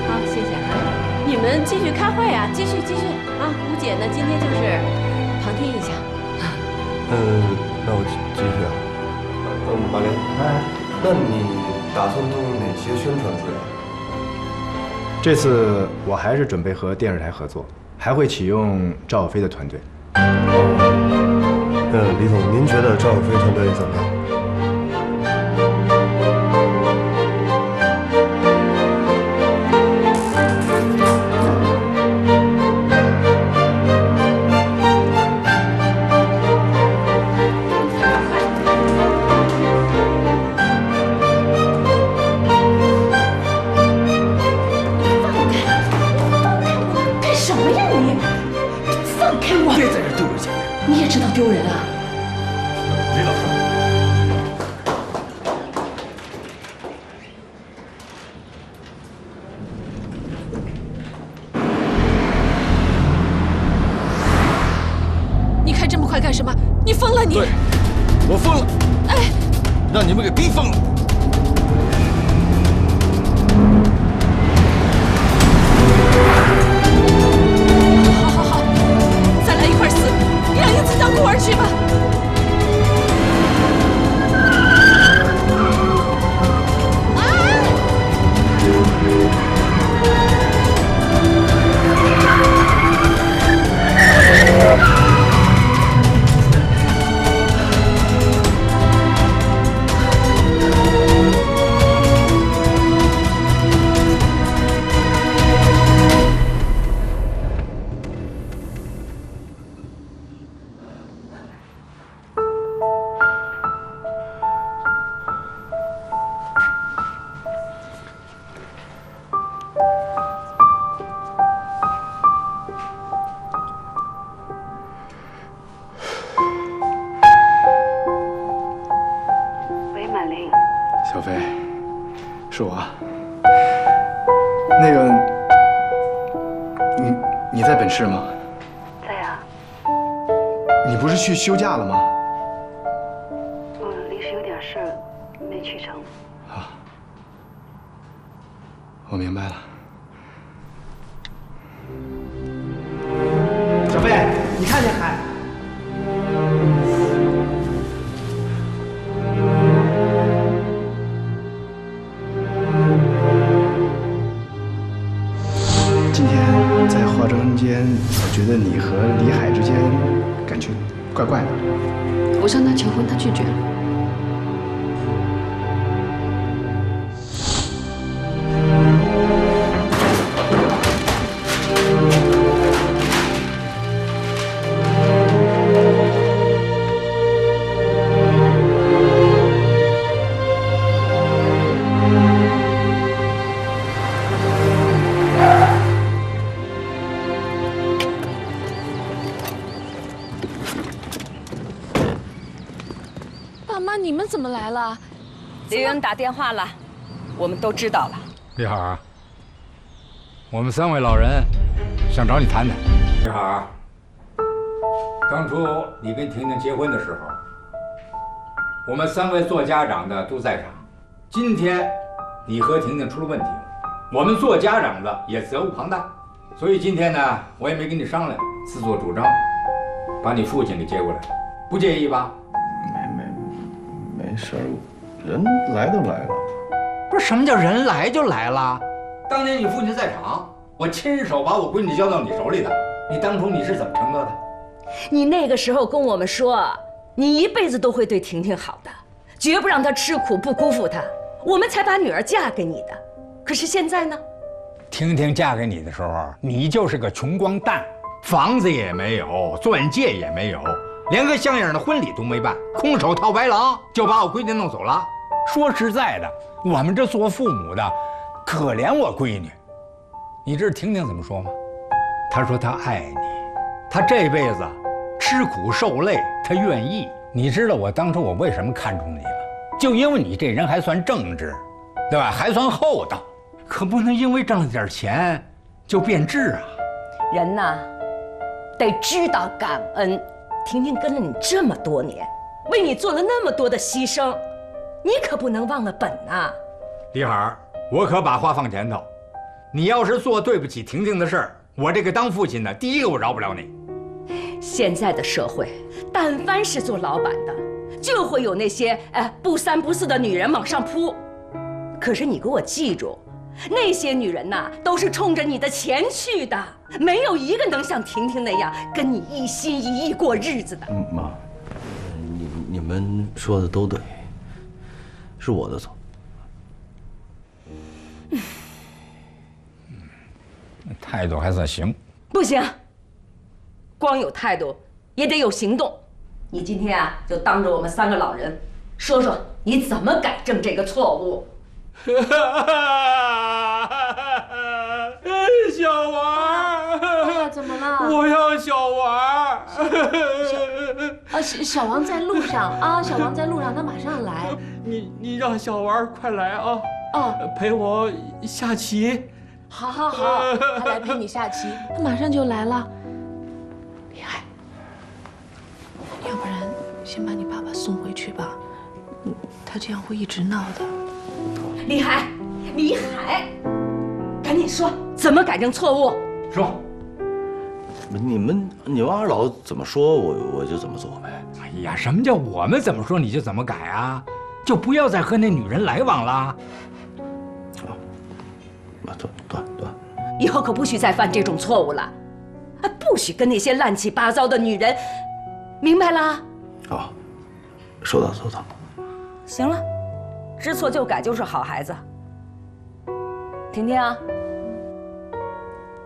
好，谢谢啊。你们继续开会啊，继续啊！吴姐呢，今天就是旁听一下。那我继续啊。马莲，那你打算弄哪些宣传资料？这次我还是准备和电视台合作，还会启用赵小飞的团队。李总，您觉得赵小飞团队怎么样？丢人啊！李老师，你开这么快干什么？你疯了你！对，我疯了！哎，让你们给逼疯了！好，咱俩一块死，让英子当孤儿去吧。你在本市吗？在啊。你不是去休假了吗？我临时有点事儿，没去成。啊，我明白了。小飞，你看见海？今天在化妆间，我觉得你和李海之间感觉怪怪的。我向他求婚，他拒绝了。你们怎么来了？李云打电话了，我们都知道了。丽海，我们3位老人想找你谈谈。丽海，当初你跟婷婷结婚的时候，我们3位做家长的都在场。今天你和婷婷出了问题了，我们做家长的也责无旁贷。所以今天呢，我也没跟你商量，自作主张把你父亲给接过来，不介意吧？没事儿，人来都来了。不是什么叫人来就来了？当年你父亲在场，我亲手把我闺女交到你手里的，你当初你是怎么承诺的？你那个时候跟我们说，你一辈子都会对婷婷好的，绝不让她吃苦，不辜负她，我们才把女儿嫁给你的。可是现在呢？婷婷嫁给你的时候，你就是个穷光蛋，房子也没有，钻戒也没有。连个像样的婚礼都没办，空手套白狼就把我闺女弄走了。说实在的，我们这做父母的可怜我闺女。你知道婷婷怎么说吗？她说她爱你，她这辈子吃苦受累，她愿意。你知道我当初我为什么看中你了？就因为你这人还算正直，对吧？还算厚道，可不能因为挣了点钱就变质啊。人呐，得知道感恩。婷婷跟了你这么多年，为你做了那么多的牺牲，你可不能忘了本呐。李海，我可把话放前头，你要是做对不起婷婷的事儿，我这个当父亲的第一个我饶不了你。现在的社会，但凡是做老板的，就会有那些不三不四的女人往上扑。可是你给我记住，那些女人呐，都是冲着你的钱去的，没有一个能像婷婷那样跟你一心一意过日子的。妈，你们说的都对，是我的错。态度还算行。不行，光有态度也得有行动。你今天啊，就当着我们3个老人，说说你怎么改正这个错误。小王，怎么了？我要小王。小王在路上啊，小王在路上，他马上来。你让小王快来啊！哦，陪我下棋。好，他来陪你下棋，他马上就来了。李海，要不然先把你爸爸送回去吧，他这样会一直闹的。李海，赶紧说怎么改正错误。说。你们二老怎么说，我就怎么做呗。哎呀，什么叫我们怎么说你就怎么改啊？就不要再和那女人来往了。断。以后可不许再犯这种错误了，不许跟那些乱七八糟的女人，明白了？好，收到。行了，知错就改就是好孩子。婷婷啊，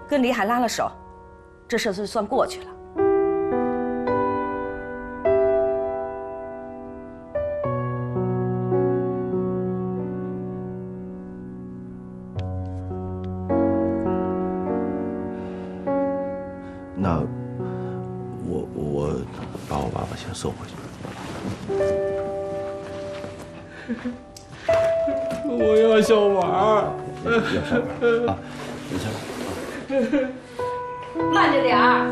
跟李海拉了手，这事就算过去了。那我把我爸爸先送回去。我要小王。要小王啊，等下。慢着点儿。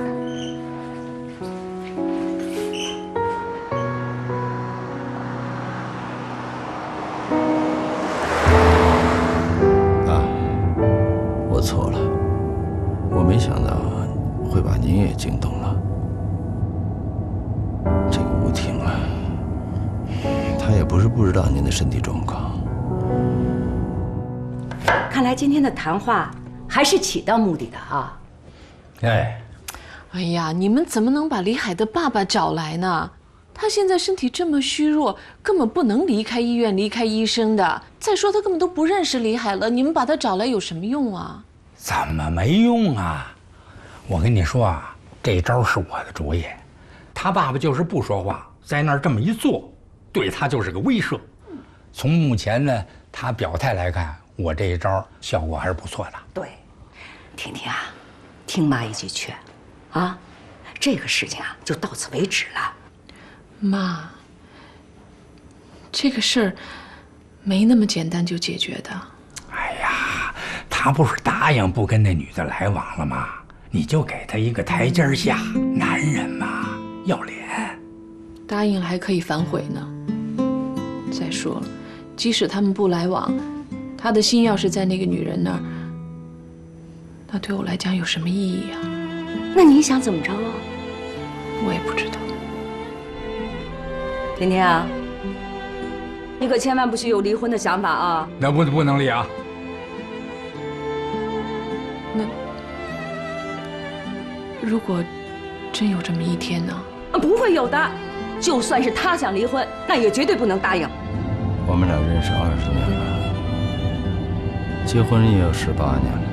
我错了，我没想到会把您也惊动了。这个吴婷啊，她也不是不知道您的身体状况。看来今天的谈话还是起到目的的啊。哎呀，你们怎么能把李海的爸爸找来呢？他现在身体这么虚弱，根本不能离开医院、离开医生的。再说他根本都不认识李海了，你们把他找来有什么用啊？怎么没用啊？我跟你说啊，这招是我的主意。他爸爸就是不说话，在那儿这么一坐，对他就是个威慑。从目前呢他表态来看，我这一招效果还是不错的。对，婷婷啊，听妈一句劝，啊，这个事情啊就到此为止了。妈，这个事儿没那么简单就解决的。他不是答应不跟那女的来往了吗？你就给他一个台阶下，男人嘛，要脸。答应了还可以反悔呢。再说了，即使他们不来往，他的心要是在那个女人那儿，那对我来讲有什么意义啊？那你想怎么着啊？我也不知道。婷婷啊，你可千万不许有离婚的想法啊！那不能离啊！那如果真有这么一天呢？不会有的，就算是他想离婚，那也绝对不能答应。我们俩认识20年了，结婚也有18年了，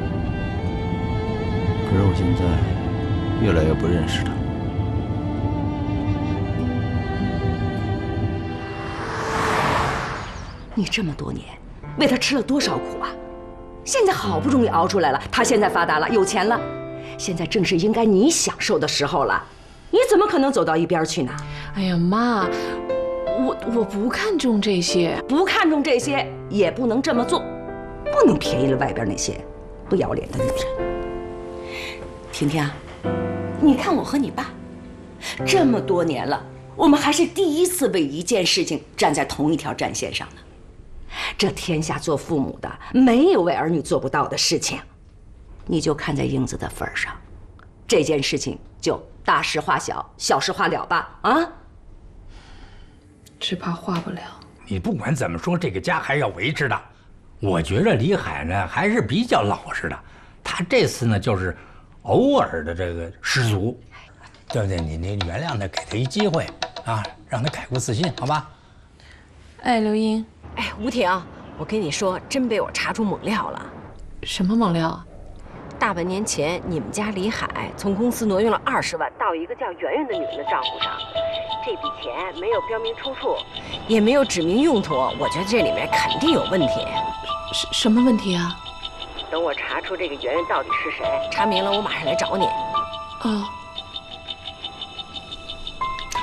可是我现在越来越不认识他。你这么多年为他吃了多少苦啊！现在好不容易熬出来了，他现在发达了，有钱了，现在正是应该你享受的时候了，你怎么可能走到一边去呢？哎呀，妈，我不看重这些，不看重这些也不能这么做，不能便宜了外边那些不要脸的女人。婷婷啊，你看我和你爸这么多年了，我们还是第一次为一件事情站在同一条战线上呢。这天下做父母的没有为儿女做不到的事情，你就看在英子的份上，这件事情就大事化小，小事化了吧？啊？只怕化不了。你不管怎么说，这个家还是要维持的。我觉着李海呢还是比较老实的，他这次呢就是偶尔的这个失足，对不对？你原谅他，给他一机会啊，让他改过自新，好吧？哎，刘英。哎，吴婷，我跟你说，真被我查出猛料了。什么猛料啊？大半年前，你们家李海从公司挪用了20万到一个叫圆圆的女人的账户上，这笔钱没有标明出处，也没有指明用途，我觉得这里面肯定有问题。什么问题啊？等我查出这个圆圆到底是谁，查明了我马上来找你。哦。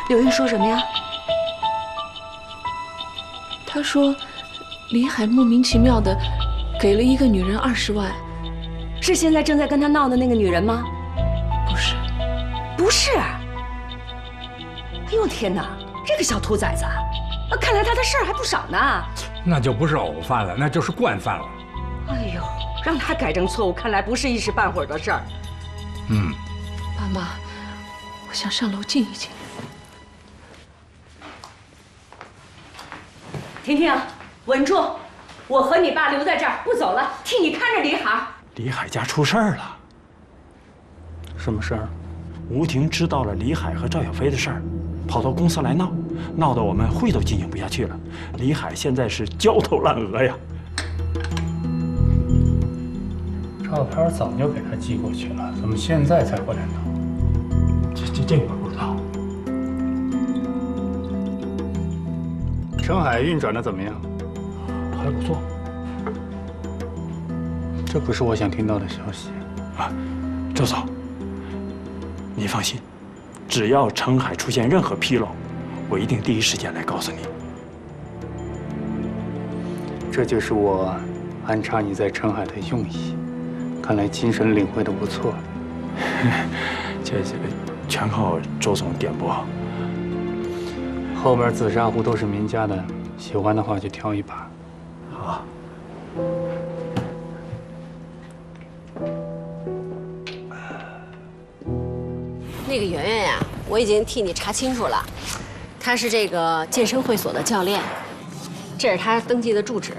刘英说什么呀？他说，李海莫名其妙的给了一个女人20万，是现在正在跟他闹的那个女人吗？不是，不是。哎呦天哪，这个小兔崽子，看来他的事儿还不少呢。那就不是偶犯了，那就是惯犯了。哎呦，让他改正错误，看来不是一时半会儿的事儿。爸妈，我想上楼静一静。婷婷，稳住！我和你爸留在这儿不走了，替你看着李海。李海家出事儿了。什么事儿？吴婷知道了李海和赵小飞的事儿，跑到公司来闹，闹得我们会都进行不下去了。李海现在是焦头烂额呀。照片早就给他寄过去了，怎么现在才回来呢？这我不知道。澄海运转的怎么样？还不错。这不是我想听到的消息。啊，周嫂，你放心，只要澄海出现任何纰漏，我一定第一时间来告诉你。这就是我安插你在澄海的用意。看来精神领会的不错。这全靠周总点拨。后边紫砂壶都是民家的，喜欢的话就挑一把。好。那个圆圆呀，我已经替你查清楚了，他是这个健身会所的教练，这是他登记的住址。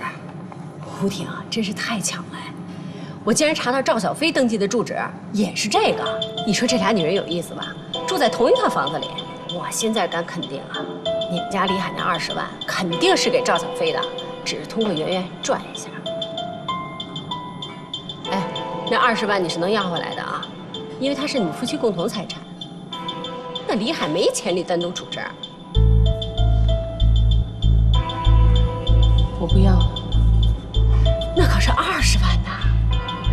胡婷真是太巧了，我竟然查到赵小飞登记的住址也是这个。你说这俩女人有意思吧？住在同一套房子里。我现在敢肯定啊，你们家李海那20万肯定是给赵小飞的，只是通过圆圆赚一下。哎，那20万你是能要回来的啊，因为它是你们夫妻共同财产。那李海没潜力单独处置。我不要了。那可是20万呐！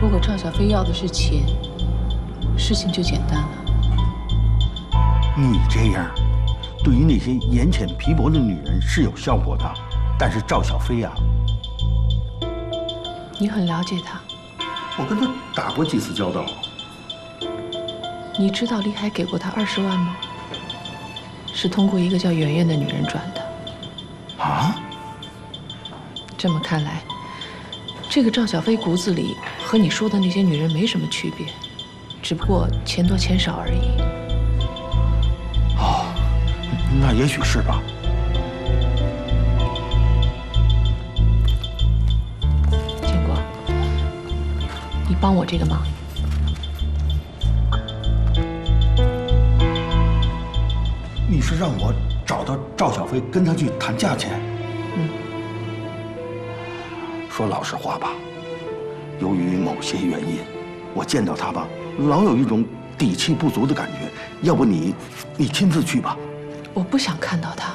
如果赵小飞要的是钱，事情就简单了。你这样，对于那些眼浅皮薄的女人是有效果的，但是赵小飞呀，你很了解他，我跟他打过几次交道。你知道李海给过他20万吗？是通过一个叫圆圆的女人转的。啊？这么看来，这个赵小飞骨子里和你说的那些女人没什么区别，只不过钱多钱少而已。哦，那也许是吧。建国，你帮我这个忙。你是让我找到赵小飞，跟他去谈价钱？嗯。说老实话吧，由于某些原因，我见到他吧，老有一种底气不足的感觉。要不你亲自去吧。我不想看到他。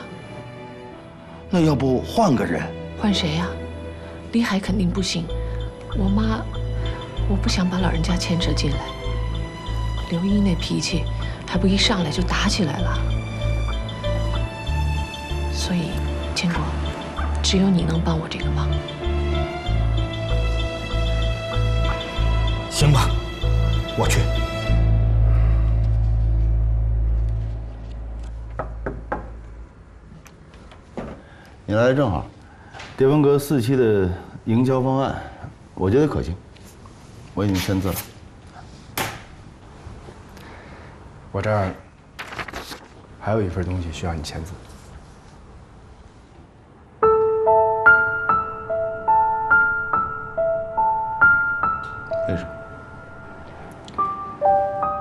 那要不换个人？换谁呀？李海肯定不行。我妈，我不想把老人家牵扯进来。刘一那脾气，还不一上来就打起来了。所以，建国，只有你能帮我这个忙。行吧，我去。你来的正好，蝶峰阁4期的营销方案，我觉得可行，我已经签字了。我这儿还有一份东西需要你签字。为什么？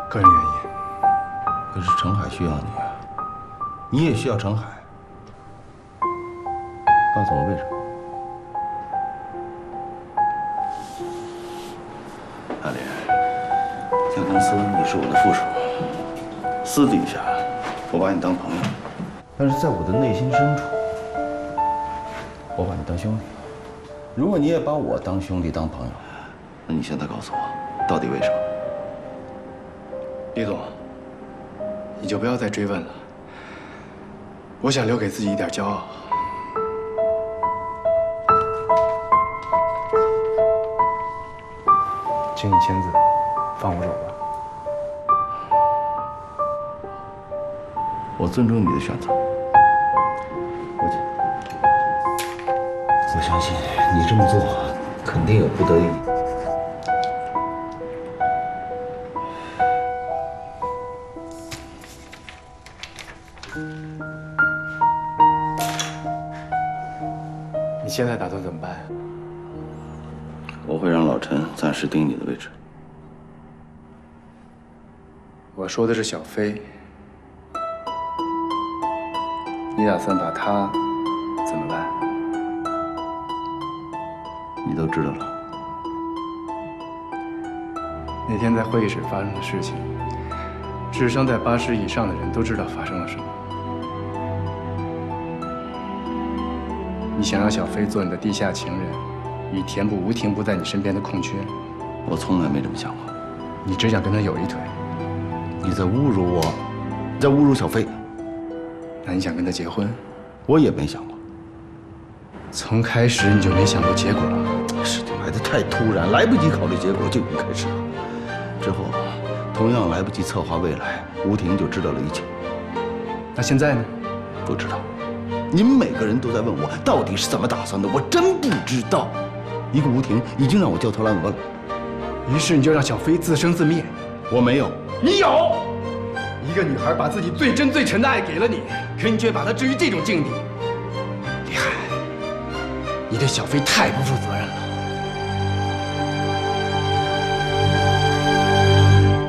个人原因。可是程海需要你啊，你也需要程海。告诉我为什么？阿莲，在公司你是我的副手，私底下我把你当朋友，但是在我的内心深处，我把你当兄弟。如果你也把我当兄弟当朋友，那你现在告诉我，到底为什么？李总，你就不要再追问了。我想留给自己一点骄傲。请你签字，放我走吧。我尊重你的选择，吴姐。我相信你这么做肯定有不得已。你现在打算怎么办？我会让老陈暂时盯你的位置。我说的是小飞，你打算把他怎么办？你都知道了。那天在会议室发生的事情，智商在80以上的人都知道发生了什么。你想让小飞做你的地下情人，以填补吴婷不在你身边的空缺？我从来没这么想过。你只想跟他有一腿？你在侮辱我，你在侮辱小飞。那你想跟他结婚？我也没想过。从开始你就没想过结果？事情来得太突然，来不及考虑结果就已经开始了。之后同样来不及策划未来，吴婷就知道了一切。那现在呢？不知道。你们每个人都在问我到底是怎么打算的，我真不知道。一个吴婷已经让我焦头烂额了。于是你就让小飞自生自灭？我没有。你有！一个女孩把自己最真最诚的爱给了你，可你却把她置于这种境地。李海，你对小飞太不负责任了。